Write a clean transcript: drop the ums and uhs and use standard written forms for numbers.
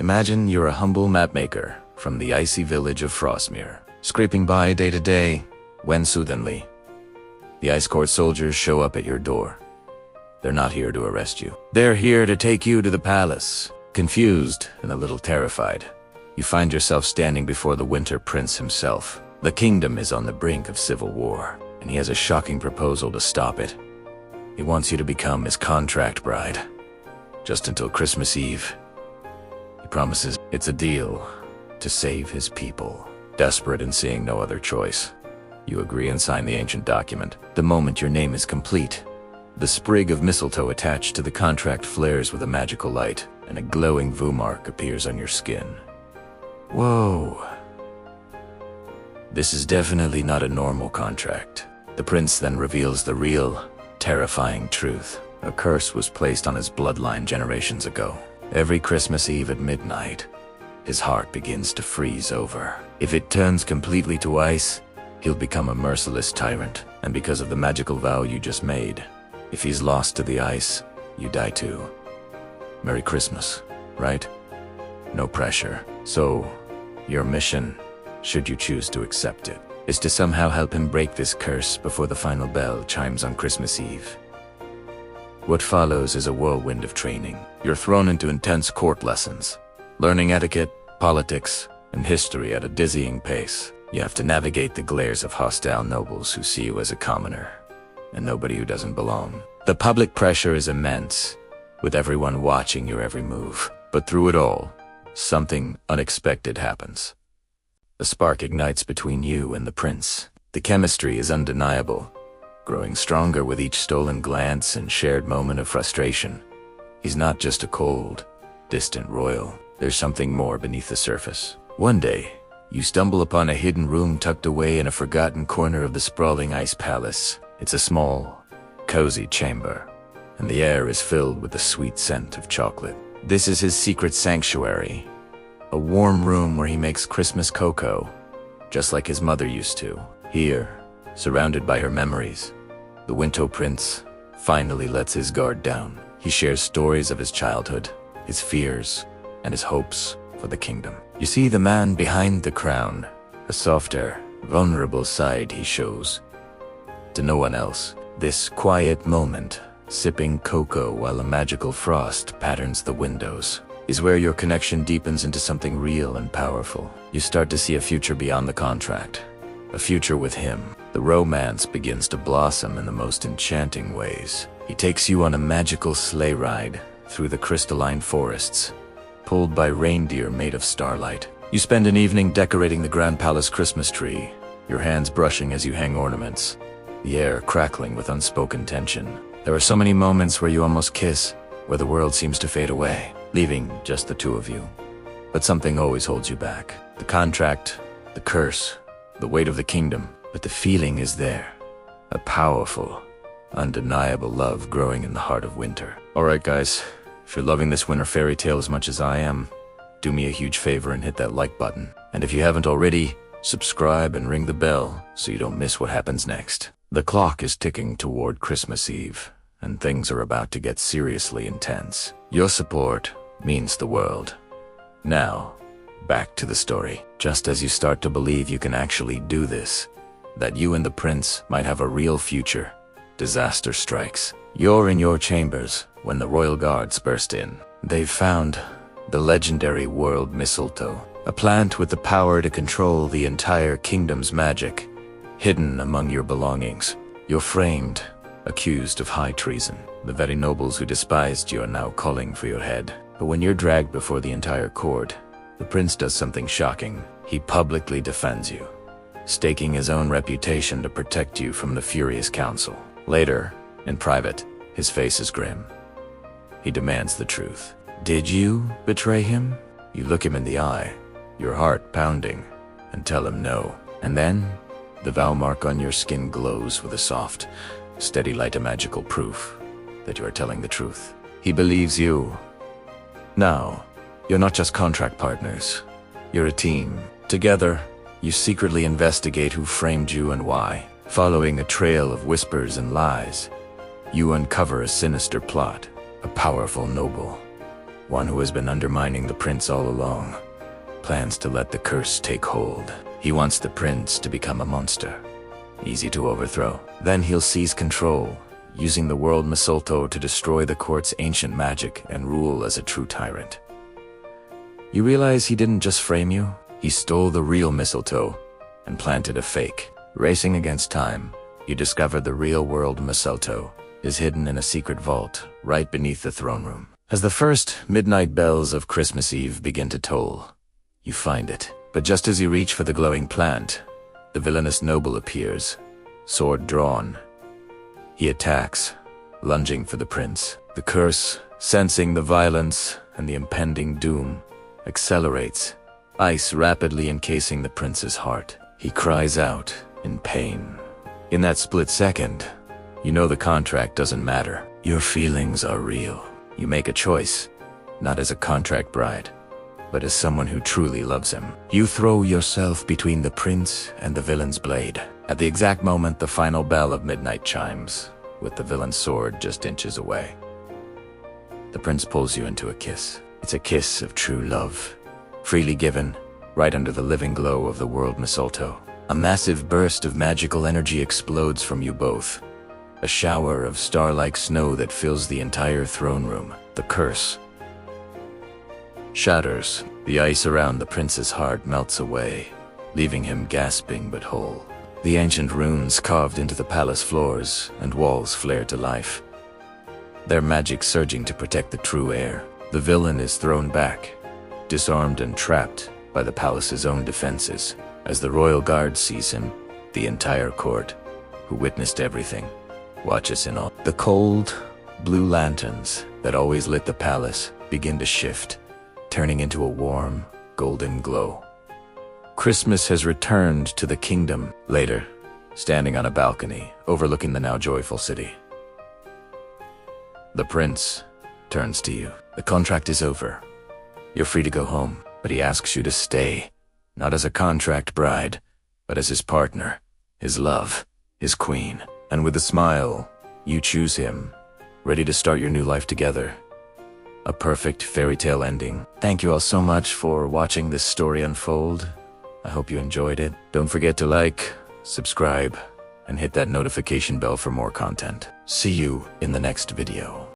Imagine you're a humble mapmaker from the icy village of Frostmere, scraping by day to day, when suddenly, the Ice Court soldiers show up at your door. They're not here to arrest you. They're here to take you to the palace. Confused and a little terrified, you find yourself standing before the Winter Prince himself. The kingdom is on the brink of civil war, and he has a shocking proposal to stop it. He wants you to become his contract bride, just until Christmas Eve. He promises it's a deal to save his people. Desperate and seeing no other choice, you agree and sign the ancient document. The moment your name is complete, the sprig of mistletoe attached to the contract flares with a magical light, and a glowing vow-mark appears on your skin. Whoa. This is definitely not a normal contract. The prince then reveals the real, terrifying truth. A curse was placed on his bloodline generations ago. Every Christmas Eve at midnight, his heart begins to freeze over. If it turns completely to ice, he'll become a merciless tyrant. And because of the magical vow you just made, if he's lost to the ice, you die too. Merry Christmas, right? No pressure. So, your mission, should you choose to accept it, is to somehow help him break this curse before the final bell chimes on Christmas Eve. What follows is a whirlwind of training. You're thrown into intense court lessons, learning etiquette, politics, and history at a dizzying pace. You have to navigate the glares of hostile nobles who see you as a commoner, and nobody who doesn't belong. The public pressure is immense, with everyone watching your every move. But through it all, something unexpected happens. A spark ignites between you and the prince. The chemistry is undeniable, growing stronger with each stolen glance and shared moment of frustration. He's not just a cold, distant royal. There's something more beneath the surface. One day, you stumble upon a hidden room tucked away in a forgotten corner of the sprawling ice palace. It's a small, cozy chamber, and the air is filled with the sweet scent of chocolate. This is his secret sanctuary, a warm room where he makes Christmas cocoa, just like his mother used to. Here, surrounded by her memories, the Winter Prince finally lets his guard down. He shares stories of his childhood, his fears, and his hopes for the kingdom. You see the man behind the crown, a softer, vulnerable side he shows to no one else. This quiet moment, sipping cocoa while a magical frost patterns the windows, is where your connection deepens into something real and powerful. You start to see a future beyond the contract, a future with him. The romance begins to blossom in the most enchanting ways. He takes you on a magical sleigh ride through the crystalline forests, pulled by reindeer made of starlight. You spend an evening decorating the Grand Palace Christmas tree, your hands brushing as you hang ornaments, the air crackling with unspoken tension. There are so many moments where you almost kiss, where the world seems to fade away, leaving just the two of you. But something always holds you back. The contract, the curse, the weight of the kingdom. But the feeling is there. A powerful, undeniable love growing in the heart of winter. Alright guys, if you're loving this winter fairy tale as much as I am, do me a huge favor and hit that like button. And if you haven't already, subscribe and ring the bell so you don't miss what happens next. The clock is ticking toward Christmas Eve, and things are about to get seriously intense. Your support means the world. Now, back to the story. Just as you start to believe you can actually do this, that you and the prince might have a real future, disaster strikes. You're in your chambers when the royal guards burst in. They've found the legendary world mistletoe, a plant with the power to control the entire kingdom's magic. Hidden among your belongings, you're framed, accused of high treason. The very nobles who despised you are now calling for your head. But when you're dragged before the entire court, the prince does something shocking. He publicly defends you, staking his own reputation to protect you from the furious council. Later, in private, his face is grim. He demands the truth. Did you betray him? You look him in the eye, your heart pounding, and tell him no. And then, the vow mark on your skin glows with a soft, steady light of magical proof that you are telling the truth. He believes you. Now, you're not just contract partners. You're a team. Together, you secretly investigate who framed you and why. Following a trail of whispers and lies, you uncover a sinister plot. A powerful noble, one who has been undermining the prince all along, plans to let the curse take hold. He wants the prince to become a monster, easy to overthrow. Then he'll seize control, using the world Mistletoe to destroy the court's ancient magic and rule as a true tyrant. You realize he didn't just frame you? He stole the real Mistletoe and planted a fake. Racing against time, you discover the real world Mistletoe is hidden in a secret vault right beneath the throne room. As the first midnight bells of Christmas Eve begin to toll, you find it. But just as you reach for the glowing plant, the villainous noble appears, sword drawn. He attacks, lunging for the prince. The curse, sensing the violence and the impending doom, accelerates, ice rapidly encasing the prince's heart. He cries out in pain. In that split second, you know the contract doesn't matter. Your feelings are real. You make a choice, not as a contract bride, but as someone who truly loves him. You throw yourself between the prince and the villain's blade. At the exact moment the final bell of midnight chimes, with the villain's sword just inches away. The prince pulls you into a kiss. It's a kiss of true love, freely given, right under the living glow of the world Mistletoe. A massive burst of magical energy explodes from you both. A shower of star-like snow that fills the entire throne room. The curse shatters. The ice around the prince's heart melts away, leaving him gasping but whole. The ancient runes carved into the palace floors and walls flare to life, their magic surging to protect the true heir. The villain is thrown back, disarmed and trapped by the palace's own defenses. As the royal guard sees him, the entire court, who witnessed everything, watches in awe. The cold, blue lanterns that always lit the palace begin to shift, turning into a warm, golden glow. Christmas has returned to the kingdom. Later, standing on a balcony overlooking the now joyful city, the prince turns to you. The contract is over. You're free to go home, but he asks you to stay, not as a contract bride, but as his partner, his love, his queen. And with a smile, you choose him, ready to start your new life together. A perfect fairy tale ending. Thank you all so much for watching this story unfold. I hope you enjoyed it. Don't forget to like, subscribe, and hit that notification bell for more content. See you in the next video.